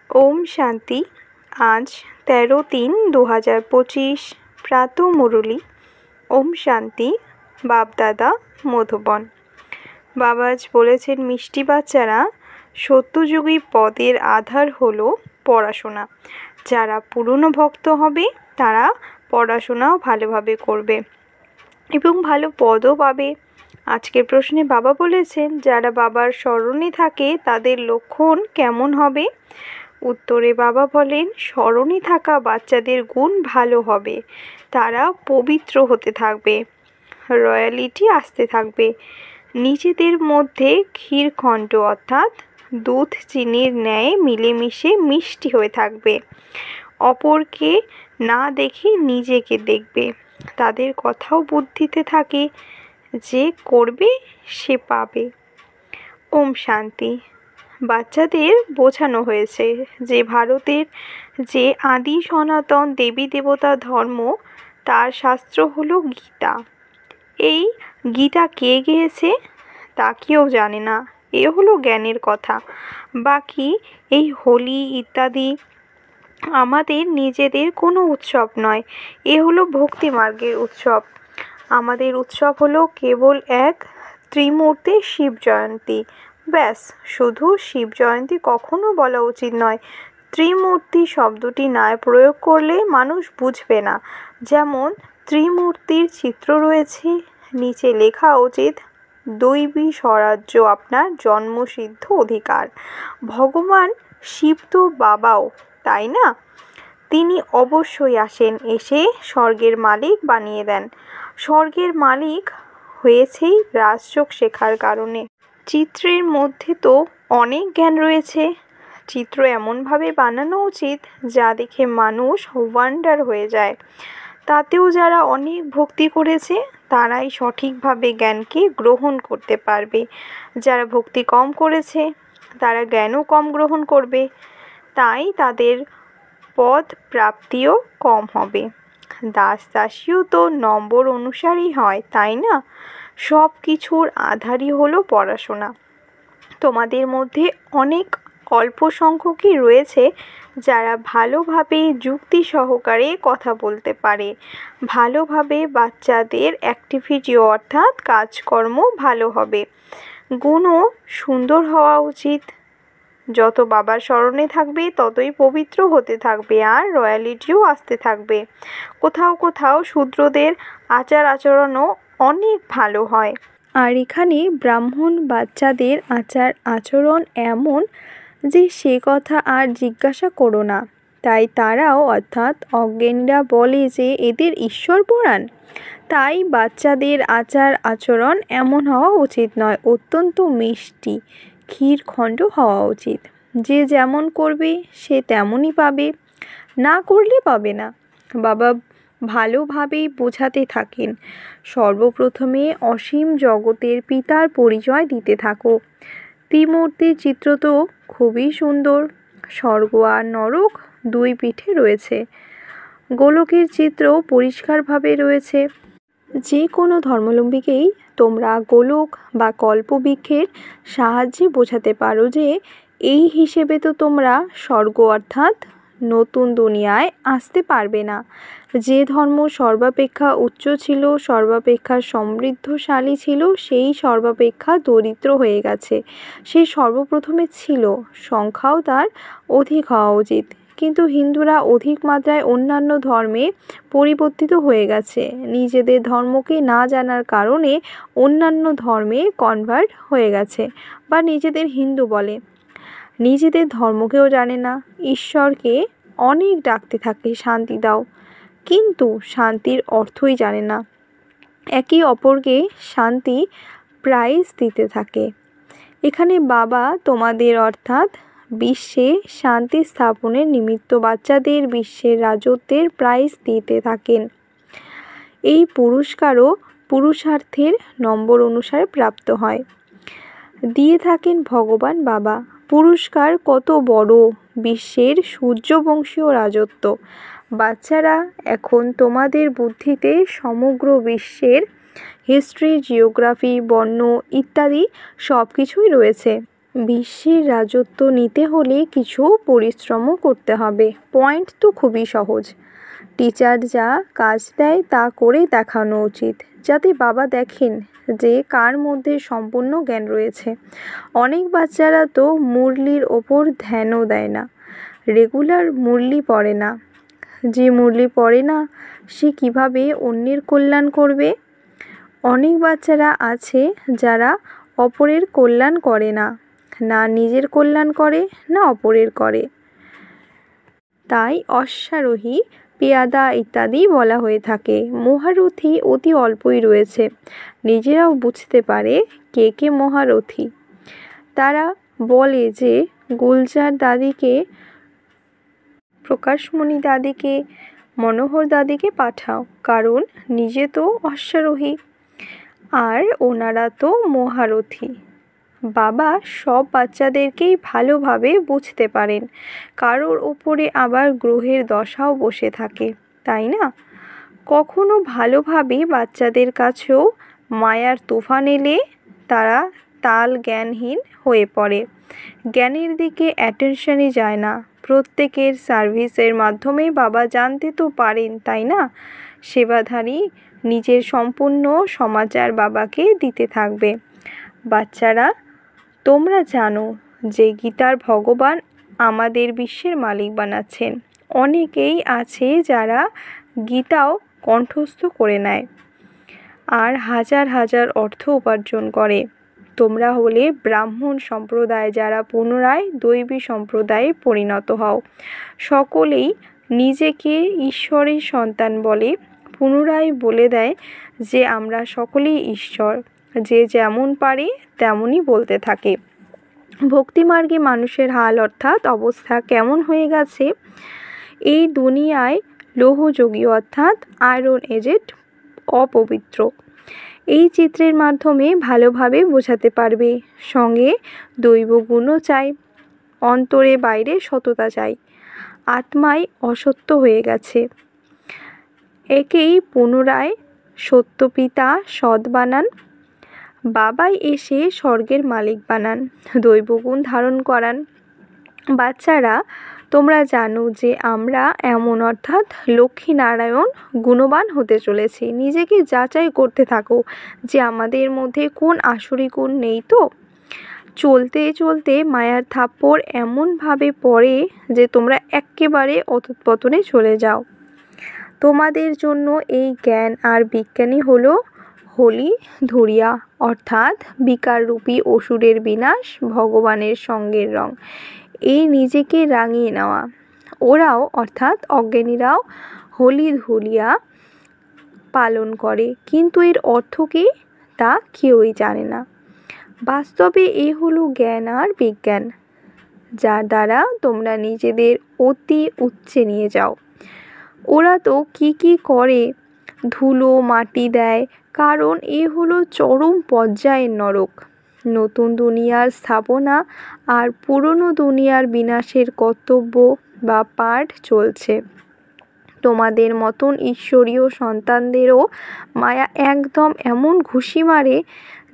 ओम शांति। आज 13-3-2025 प्रातः मुरली। ओम शांति। बाप दादा মধুবন। বাবা আজ বলেছেন, মিষ্টি বাচ্চারা, সত্যযুগী পদের আধার হলো পড়াশোনা। যারা পুরনো ভক্ত হবে তারা পড়াশোনাও ভালোভাবে করবে এবং ভালো পদও পাবে। আজকের প্রশ্নে বাবা বলেছেন, যারা বাবার স্মরণে থাকে তাদের লক্ষণ কেমন হবে? উত্তরে বাবা বলেন, স্মরণে থাকা বাচ্চাদের গুণ ভালো হবে, তারা পবিত্র হতে থাকবে, রয়্যালিটি আসতে থাকবে, নিজেদের মধ্যে ক্ষীরখণ্ড অর্থাৎ দুধ চিনির ন্যায় মিলেমিশে মিষ্টি হয়ে থাকবে, অপরকে না দেখে নিজেকে দেখবে, তাদের কথাও বুদ্ধিতে থাকে, যে করবে সে পাবে। ওম শান্তি। বাচ্চাদের বোঝানো হয়েছে যে ভারতের যে আদি সনাতন দেবী দেবতা ধর্ম, তার শাস্ত্র হলো গীতা। এই গীতা কে গেয়েছে তা কেউ জানে না, এ হলো জ্ঞানের কথা। বাকি এই হোলি ইত্যাদি আমাদের নিজেদের কোনো উৎসব নয়, এ হলো ভক্তি মার্গের উৎসব। আমাদের উৎসব হলো কেবল এক ত্রিমূর্তি শিব জয়ন্তী। ব্যাস, শুধু শিব জয়ন্তী কখনো বলা উচিত নয়। ত্রিমূর্তি শব্দটি না প্রয়োগ করলে মানুষ বুঝবে না। যেমন ত্রিমূর্তির চিত্র রয়েছে, নিচে লেখা উচিত, দৈবী স্বরাজ্য আপনার জন্মসিদ্ধ অধিকার। ভগবান শিব তো বাবাও, তাই না? তিনি অবশ্যই আসেন, এসে স্বর্গের মালিক বানিয়ে দেন। স্বর্গের মালিক হয়েছেই রাজযোগ শেখার কারণে। চিত্রের মধ্যে তো অনেক জ্ঞান রয়েছে। চিত্র এমনভাবে বানানো উচিত যা দেখে মানুষ ওয়ান্ডার হয়ে যায়। তাতেও যারা অনেক ভক্তি করেছে তারাই সঠিকভাবে জ্ঞানকে গ্রহণ করতে পারবে। যারা ভক্তি কম করেছে তারা জ্ঞানও কম গ্রহণ করবে, তাই তাদের পদ প্রাপ্তিও কম হবে। দাস দাসীও তো নম্বর অনুসারেই হয়, তাই না? সব কিছুর আধারই হলো পড়াশোনা। তোমাদের মধ্যে অনেক অল্প সংখ্যকই রয়েছে যারা ভালোভাবে যুক্তি সহকারে কথা বলতে পারে, ভালোভাবে বাচ্চাদের অ্যাক্টিভিটি অর্থাৎ কাজকর্ম ভালো হবে, গুণও সুন্দর হওয়া উচিত। যত বাবার স্মরণে থাকবে ততই পবিত্র হতে থাকবে আর রয়্যালিটিও আসতে থাকবে। কোথাও কোথাও শূদ্রদের আচার আচরণও অনেক ভালো হয়। আর এখানে ব্রাহ্মণ বাচ্চাদের আচার আচরণ এমন যে সে কথা আর জিজ্ঞাসা করো না। তাই তারাও অর্থাৎ অজ্ঞানীরা বলে যে এদের ঈশ্বর পরাণ। তাই বাচ্চাদের আচার আচরণ এমন হওয়া উচিত নয়, অত্যন্ত মিষ্টি ক্ষীরখণ্ড হওয়া উচিত। যে যেমন করবে সে তেমনই পাবে, না করলে পাবে না। বাবা ভালোভাবেই বোঝাতে থাকেন, সর্বপ্রথমে অসীম জগতের পিতার পরিচয় দিতে থাকো। ত্রিমূর্তির চিত্র তো খুবই সুন্দর, স্বর্গ আর নরক দুই পিঠে রয়েছে। গোলকের চিত্রও পরিষ্কারভাবে রয়েছে। যে কোনো ধর্মাবলম্বীকেই তোমরা গোলক বা কল্পবৃক্ষের সাহায্যে বোঝাতে পারো যে এই হিসেবে তো তোমরা স্বর্গ অর্থাৎ নতুন দুনিয়ায় আসতে পারবে না। যে ধর্ম সর্বাপেক্ষা উচ্চ ছিল, সর্বাপেক্ষা সমৃদ্ধশালী ছিল, সেই সর্বাপেক্ষা দরিদ্র হয়ে গেছে। সে সর্বপ্রথমে ছিল, সংখ্যাও তার অধিক হওয়া উচিত। কিন্তু হিন্দুরা অধিক মাত্রায় অন্যান্য ধর্মে পরিবর্তিত হয়ে গেছে। নিজেদের ধর্মকে না জানার কারণে অন্যান্য ধর্মে কনভার্ট হয়ে গেছে বা নিজেদের হিন্দু বলে। নিজেদের ধর্মকেও জানে না, ঈশ্বরকে অনেক ডাকতে থাকে শান্তি দাও, কিন্তু শান্তির অর্থই জানে না। একে অপরকে শান্তি প্রাইজ দিতে থাকে। এখানে বাবা তোমাদের অর্থাৎ বিশ্বে শান্তি স্থাপনের নিমিত্ত বাচ্চাদের বিশ্বের রাজত্বের প্রাইজ দিতে থাকেন। এই পুরস্কারও পুরুষার্থের নম্বর অনুসারে প্রাপ্ত হয়, দিয়ে থাকেন ভগবান বাবা। পুরস্কার কত বড়! বিশ্বের সূর্যবংশীয় রাজত্ব। বাচ্চারা, এখন তোমাদের বুদ্ধিতে সমগ্র বিশ্বের হিস্ট্রি, জিওগ্রাফি, বর্ণ ইত্যাদি সব কিছুই রয়েছে। বিশ্বের রাজত্ব নিতে হলে কিছু পরিশ্রমও করতে হবে। পয়েন্ট তো খুবই সহজ। টিচার যা কাজ দেয় তা করে দেখানো উচিত, যাতে বাবা দেখেন যে কার মধ্যে সম্পূর্ণ জ্ঞান রয়েছে। অনেক বাচ্চারা তো মুরলির ওপর ধ্যানও দেয় না, রেগুলার মুরলি পড়ে না। যে মুরলি পড়ে না সে কিভাবে অন্যের কল্যাণ করবে? অনেক বাচ্চারা আছে যারা অপরের কল্যাণ করে না, না নিজের কল্যাণ করে না অপরের করে। তাই অশ্বারোহী, পেয়াদা ইত্যাদি বলা হয়ে থাকে। মহারথী অতি অল্পই রয়েছে, নিজেরাও বুঝতে পারে কে কে মহারথী। তারা বলে যে গুলজার দাদিকে, প্রকাশমণি দাদিকে, মনোহর দাদিকে পাঠাও, কারণ নিজে তো অশ্বারোহী আর ওনারা তো মহারথী। বাবা সব বাচ্চাদেরকেই ভালোভাবে বুঝতে পারেন, কারোর ওপরে আবার গ্রহের দশাও বসে থাকে, তাই না? কখনো ভালোভাবে বাচ্চাদের কাছেও মায়ার তুফান এলে তারা তাল জ্ঞানহীন হয়ে পড়ে, জ্ঞানের দিকে অ্যাটেনশনই যায় না। প্রত্যেকের সার্ভিসের মাধ্যমে বাবা জানতে তো পারেন, তাই না? সেবাধারী নিজের সম্পূর্ণ সমাচার বাবাকে দিতে থাকবে। বাচ্চারা, তোমরা জানো যে গীতার ভগবান আমাদের বিশ্বের মালিক বানাচ্ছেন। অনেকেই আছে যারা গীতাও কণ্ঠস্থ করে নেয় আর হাজার হাজার অর্থ উপার্জন করে। তোমরা হলে ব্রাহ্মণ সম্প্রদায়, যারা পুনরায় দৈবী সম্প্রদায়ে পরিণত হও। সকলেই নিজেকে ঈশ্বরের সন্তান বলে, পুনরায় বলে দেয় যে আমরা সকলেই ঈশ্বর। যে যেমন পারে তেমনই বলতে থাকে। ভক্তিমার্গে মানুষের হাল অর্থাৎ অবস্থা কেমন হয়ে গেছে? এই দুনিয়ায় লৌহযোগী অর্থাৎ আয়রন এজেড অপবিত্র। এই চিত্রের মাধ্যমে ভালোভাবে বোঝাতে পারবে। সঙ্গে দৈব গুণও চাই, অন্তরে বাইরে সততা চাই। আত্মায় অসত্য হয়ে গেছে, একেই পুনরায় সত্যপিতা সৎ বানান। বাবাই এসে স্বর্গের মালিক বানান, দৈবগুণ ধারণ করান। বাচ্চারা, তোমরা জানো যে আমরা এমন অর্থাৎ লক্ষ্মীনারায়ণ গুণবান হতে চলেছি। নিজেকে যাচাই করতে থাকো যে আমাদের মধ্যে কোন আসুরি গুণ নেই তো। চলতে চলতে মায়ার থাপ্পড় এমনভাবে পড়ে যে তোমরা একেবারে অধঃপতনে চলে যাও। তোমাদের জন্য এই জ্ঞান আর বিজ্ঞানী হলো হোলি ধুরিয়া অর্থাৎ বিকাররূপী অসুরের বিনাশ, ভগবানের সঙ্গের রং। এই নিজেকে রাঙিয়ে নেওয়া। ওরাও অর্থাৎ অজ্ঞানীরাও হোলি ধুলিয়া পালন করে, কিন্তু এর অর্থ কী তা কেউই জানে না। বাস্তবে এ হলো জ্ঞান আর বিজ্ঞান, যার দ্বারা তোমরা নিজেদের অতি উচ্চে নিয়ে যাও। ওরা তো কি করে, ধুলো মাটি দেয়, কারণ এ হলো চরম পর্যায়ের নরক। নতুন দুনিয়ার স্থাপনা আর পুরনো দুনিয়ার বিনাশের কর্তব্য বা পাঠ চলছে। তোমাদের মতন ঈশ্বরীয় সন্তানদেরও মায়া একদম এমন ঘুষি মারে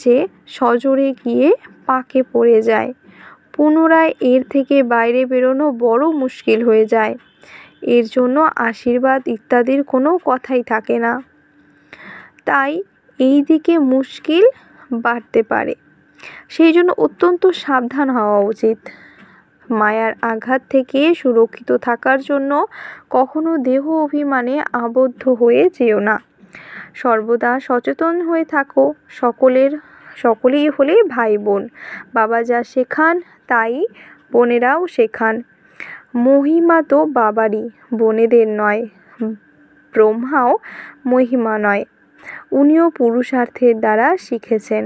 যে সজোরে গিয়ে পাকে পড়ে যায়। পুনরায় এর থেকে বাইরে বেরোনো বড় মুশকিল হয়ে যায়। এর জন্য আশীর্বাদ ইত্যাদির কোনো কথাই থাকে না। তাই এই দিকে মুশকিল বাড়তে পারে, সেই জন্য অত্যন্ত সাবধান হওয়া উচিত। মায়ার আঘাত থেকে সুরক্ষিত থাকার জন্য কখনো দেহ অভিমানে আবদ্ধ হয়ে যেও না। সর্বদা সচেতন হয়ে থাকো। সকলেই হলে ভাই বোন। বাবা যা শেখান তাই বোনেরাও শেখান। মহিমা তো বাবারই, বোনেদের নয়। ব্রহ্মাও মহিমা নয়, উনিও পুরুষার্থের দ্বারা শিখেছেন।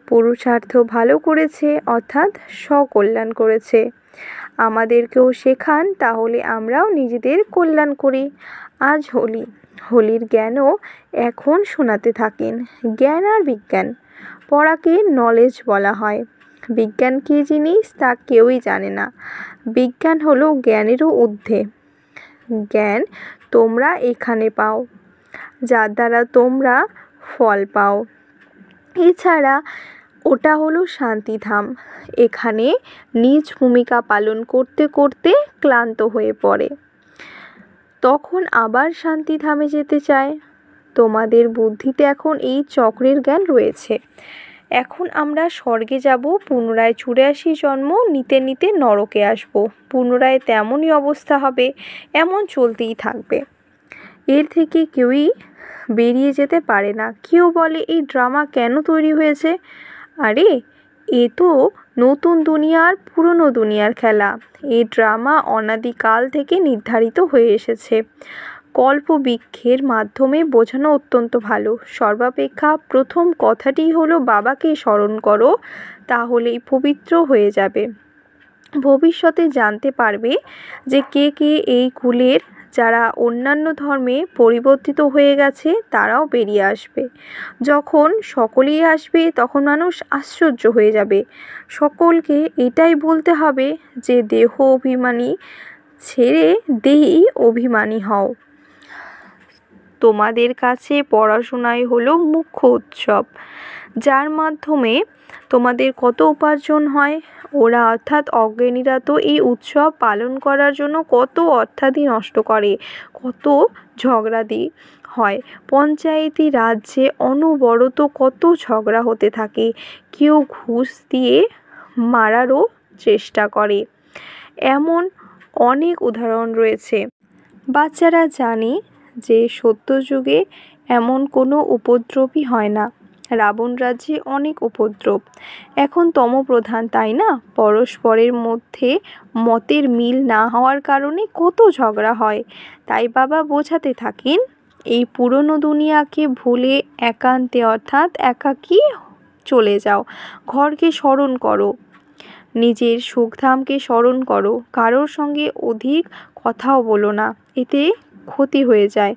পুরুষার্থ ভালো করেছে অর্থাৎ স্বকল্যাণ করেছে। আমাদেরকেও শেখান, তাহলে আমরাও নিজেদের কল্যাণ করি। আজ হোলির জ্ঞানও এখন শোনাতে থাকেন। জ্ঞান আর বিজ্ঞান, পড়াকে নলেজ বলা হয়। বিজ্ঞান কী জিনিস তা কেউই জানে না। বিজ্ঞান হলো জ্ঞানেরও ঊর্ধ্বে। জ্ঞান তোমরা এখানে পাও, যার দ্বারা তোমরা ফল পাও। এছাড়া ওটা হলো শান্তিধাম। এখানে নিজ ভূমিকা পালন করতে করতে ক্লান্ত হয়ে পড়ে, তখন আবার শান্তিধামে যেতে চায়। তোমাদের বুদ্ধিতে এখন এই চক্রের জ্ঞান রয়েছে। এখন আমরা স্বর্গে যাব, পুনরায় 84 জন্ম নিতে নিতে নরকে আসব, পুনরায় তেমনই অবস্থা হবে, এমন চলতেই থাকবে। এর থেকে কেউই বেরিয়ে যেতে পারে না। কেউ বলে এই ড্রামা কেন তৈরি হয়েছে? আরে এ তো নতুন দুনিয়ার পুরনো দুনিয়ার খেলা। এই ড্রামা অনাদিকাল থেকে নির্ধারিত হয়ে এসেছে। কল্পবৃক্ষের মাধ্যমে বোঝানো অত্যন্ত ভালো। সর্বাপেক্ষা প্রথম কথাটি হলো বাবাকে স্মরণ করো, তাহলেই পবিত্র হয়ে যাবে। ভবিষ্যতে জানতে পারবে যে কে কে এই কুলের, যারা অন্যান্য ধর্মে পরিবর্তিত হয়ে গেছে তারাও বেরিয়ে আসবে। যখন সকলেই আসবে তখন মানুষ আশ্চর্য হয়ে যাবে। সকলকে এটাই বলতে হবে যে দেহ অভিমানী ছেড়ে দেহি অভিমানী হও। তোমাদের কাছে পড়াশোনাই হলো মুখ্য উৎসব, যার মাধ্যমে তোমাদের কত উপার্জন হয়। ওরা অর্থাৎ অজ্ঞানীরা তো এই উৎসব পালন করার জন্য কত অর্থাদি নষ্ট করে, কত ঝগড়াদি হয়। পঞ্চায়েতি রাজ্যে অনবরত কত ঝগড়া হতে থাকে, কেউ ঘুষ দিয়ে মারারও চেষ্টা করে। এমন অনেক উদাহরণ রয়েছে। বাচ্চারা জানে যে সত্যযুগে এমন কোনো উপদ্রবই হয় না। রাবণ রাজ্যে অনেক উপদ্রব। এখন তমপ্রধান, তাই না? পরস্পরের মধ্যে মতের মিল না হওয়ার কারণে কত ঝগড়া হয়। তাই বাবা বোঝাতে থাকেন, এই পুরনো দুনিয়াকে ভুলে একান্তে অর্থাৎ একাকী চলে যাও। ঘরকে স্মরণ করো, নিজের সুখধামকে স্মরণ করো। কারোর সঙ্গে অধিক কথাও বলো না, এতে ক্ষতি হয়ে যায়।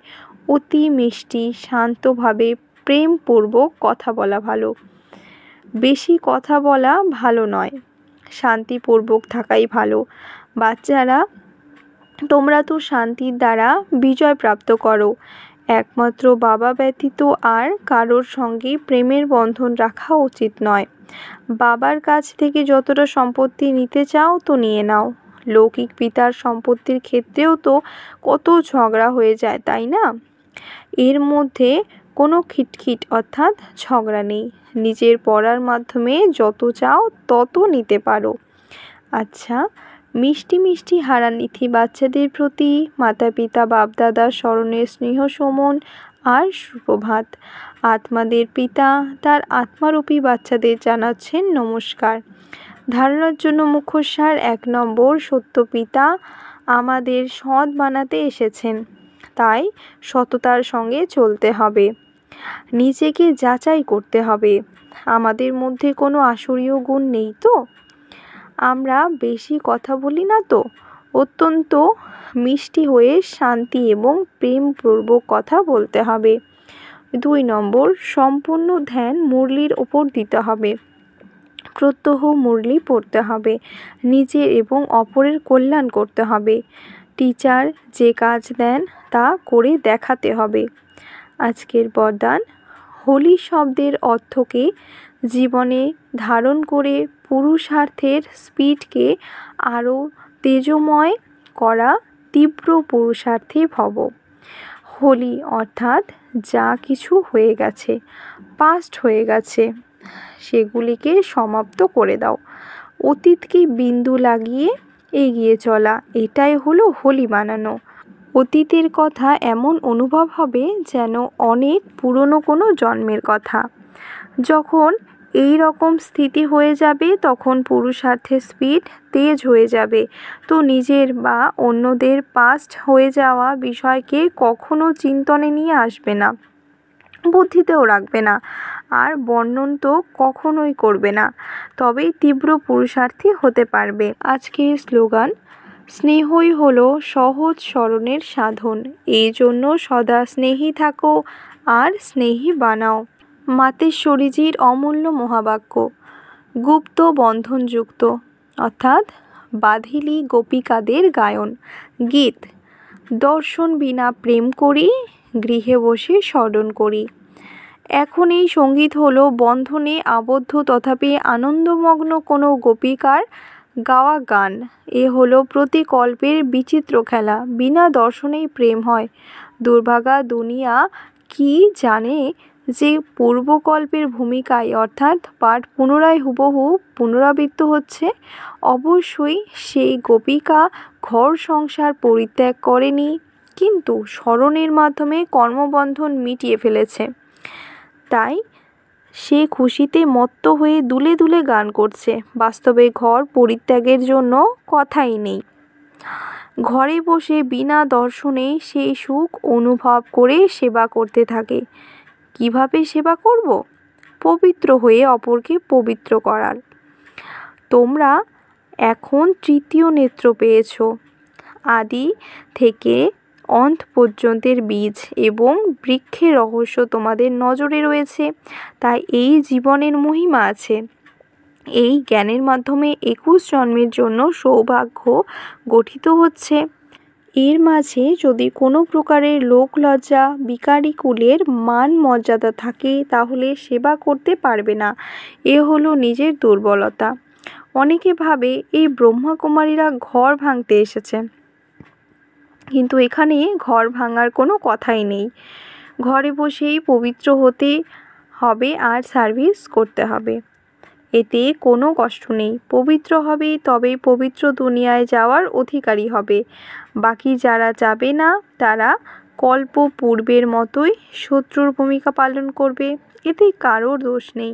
অতি মিষ্টি শান্তভাবে প্রেমপূর্বক কথা বলা ভালো। বেশি কথা বলা ভালো নয়, শান্তিপূর্বক থাকাই ভালো। বাচ্চারা, তোমরা তো শান্তির দ্বারা বিজয় প্রাপ্ত করো। একমাত্র বাবা ব্যতীত আর কারোর সঙ্গে প্রেমের বন্ধন রাখা উচিত নয়। বাবার কাছ থেকে যতটা সম্পত্তি নিতে চাও তো নিয়ে নাও। লৌকিক পিতার সম্পত্তির ক্ষেত্রেও তো কত ঝগড়া হয়ে যায়, তাই না? এর মধ্যে কোনো খিটখিট অর্থাৎ ঝগড়া নেই। নিজের পড়ার মাধ্যমে যত চাও তত নিতে পারো। আচ্ছা, মিষ্টি মিষ্টি হারানিথি বাচ্চাদের প্রতি মাতা পিতা বাপদাদার স্মরণের স্নেহ সমন আর সুপ্রভাত। আত্মাদের পিতা তার আত্মারূপী বাচ্চাদের জানাচ্ছেন নমস্কার। ধারণার জন্য মুখোশসার 1 নম্বর, সত্য পিতা আমাদের সৎ বানাতে এসেছেন, তাই সততার সঙ্গে চলতে হবে। নিজেকে যাচাই করতে হবে, আমাদের মধ্যে কোনো আসরীয় গুণ নেই তো? আমরা বেশি কথা বলি না তো? অত্যন্ত মিষ্টি হয়ে শান্তি এবং প্রেমপূর্বক কথা বলতে হবে। 2 নম্বর, সম্পূর্ণ ধ্যান মুরলির ওপর দিতে হবে। প্রত্যহ মুরলি পড়তে হবে। নিজের এবং অপরের কল্যাণ করতে হবে। টিচার যে কাজ দেন তা করে দেখাতে হবে। আজকের বরদান, হোলি শব্দের অর্থকে জীবনে ধারণ করে পুরুষার্থের স্পিডকে আরও তেজময় করা। তীব্র পুরুষার্থী ভব। হোলি অর্থাৎ যা কিছু হয়ে গেছে, পাস্ট হয়ে গেছে, সেগুলিকে সমাপ্ত করে দাও। অতীতকে বিন্দু লাগিয়ে এগিয়ে চলা, এটাই হলো হোলি বানানো। অতীতের কথা এমন অনুভব হবে যেন অনেক পুরনো কোনো জন্মের কথা। যখন এই রকম স্থিতি হয়ে যাবে তখন পুরুষার্থের স্পিড তেজ হয়ে যাবে। তো নিজের বা অন্যদের পাস্ট হয়ে যাওয়া বিষয়কে কখনো চিন্তনে নিয়ে আসবে না, বুদ্ধিতেও রাখবে না, আর বর্ণন তো কখনোই করবে না। তবেই তীব্র পুরুষার্থী হতে পারবে। আজকের স্লোগান, স্নেহই হলো সহজ স্মরণের সাধন। এই জন্য সদা স্নেহী থাকো আর স্নেহী বানাও। মাতেশ্বরীজির অমূল্য মহাবাক্য। গুপ্ত বন্ধনযুক্ত অর্থাৎ বাধিলি গোপিকাদের গায়ন গীত। দর্শন বিনা প্রেম করি, গৃহে বসে স্মরণ করি। এখন এই সঙ্গীত হলো বন্ধনে আবদ্ধ তথাপি আনন্দমগ্ন কোনো গোপিকার গাওয়া গান। এ হলো প্রতিকল্পের বিচিত্র খেলা। বিনা দর্শনেই প্রেম হয়। দুর্ভাগা দুনিয়া কি জানে যে পূর্বকল্পের ভূমিকায় অর্থাৎ পাঠ পুনরায় হুবহু পুনরাবৃত্ত হচ্ছে। অবশ্যই সেই গোপিকা ঘর সংসার পরিত্যাগ করেনি, কিন্তু স্মরণের মাধ্যমে কর্মবন্ধন মিটিয়ে ফেলেছে। তাই সে খুশিতে মত্ত হয়ে দুলে দুলে গান করছে। বাস্তবে ঘর পরিত্যাগের জন্য কথাই নেই। ঘরে বসে বিনা দর্শনে সেই সুখ অনুভব করে সেবা করতে থাকে। কিভাবে সেবা করব? পবিত্র হয়ে অপরকে পবিত্র করার। তোমরা এখন তৃতীয় নেত্র পেয়েছ। আদি থেকে অন্ত পর্যন্তের বীজ এবং বৃক্ষের রহস্য তোমাদের নজরে রয়েছে। তাই এই জীবনের মহিমা আছে। এই জ্ঞানের মাধ্যমে 21 জন্মের জন্য সৌভাগ্য গঠিত হচ্ছে। এর মাঝে যদি কোনো প্রকারের লোক লজ্জা বিকারী কুলের মান মর্যাদা থাকে তাহলে সেবা করতে পারবে না। এ হলো নিজের দুর্বলতা। অনেকে ভাবে এই ব্রহ্মকুমারীরা ঘর ভাঙতে এসেছে, কিন্তু এখানে ঘর ভাঙার কোনো কথাই নেই। ঘরে বসেই পবিত্র হতে হবে আর সার্ভিস করতে হবে। এতে কোনো কষ্ট নেই। পবিত্র হবে তবেই পবিত্র দুনিয়ায় যাওয়ার অধিকারী হবে। বাকি যারা যাবে না তারা কল্প পূর্বের মতোই শত্রুর ভূমিকা পালন করবে। এতে কারোর দোষ নেই।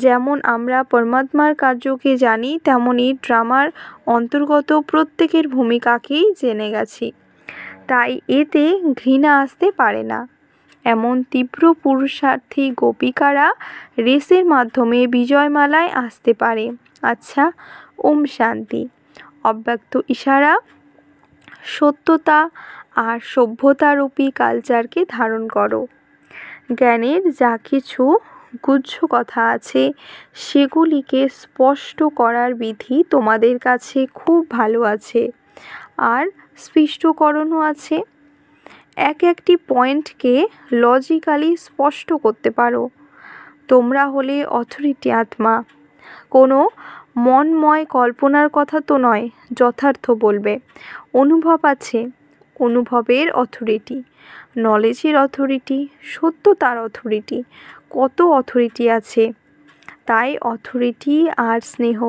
যেমন আমরা পরমাত্মার কার্যকে জানি, তেমনই ড্রামার অন্তর্গত প্রত্যেকের ভূমিকাকেই জেনে গেছি। তাই এতে ঘৃণা আসতে পারে না। এমন তীব্র পুরুষার্থী গোপিকারা রেসের মাধ্যমে বিজয়মালায় আসতে পারে। আচ্ছা, ওম শান্তি। অব্যক্ত ইশারা সত্যতা আর সভ্যতারূপী কালচারকে ধারণ করো। জ্ঞানের যা কিছু গুহ্য কথা আছে সেগুলিকে স্পষ্ট করার বিধি তোমাদের কাছে খুব ভালো আছে, আর স্পষ্টকরণও আছে। একটি পয়েন্টকে লজিক্যালি স্পষ্ট করতে পারো। তোমরা হলে অথরিটি আত্মা। কোনো মনময় কল্পনার কথা তো নয়, যথার্থ বলবে। অনুভব আছে, অনুভবের অথরিটি, নলেজের অথরিটি, সত্যতার অথরিটি, কত অথরিটি আছে। তাই অথরিটি আর স্নেহ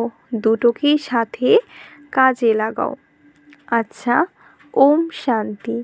দুটোকেই সাথে কাজে লাগাও। আচ্ছা, ওম শান্তি।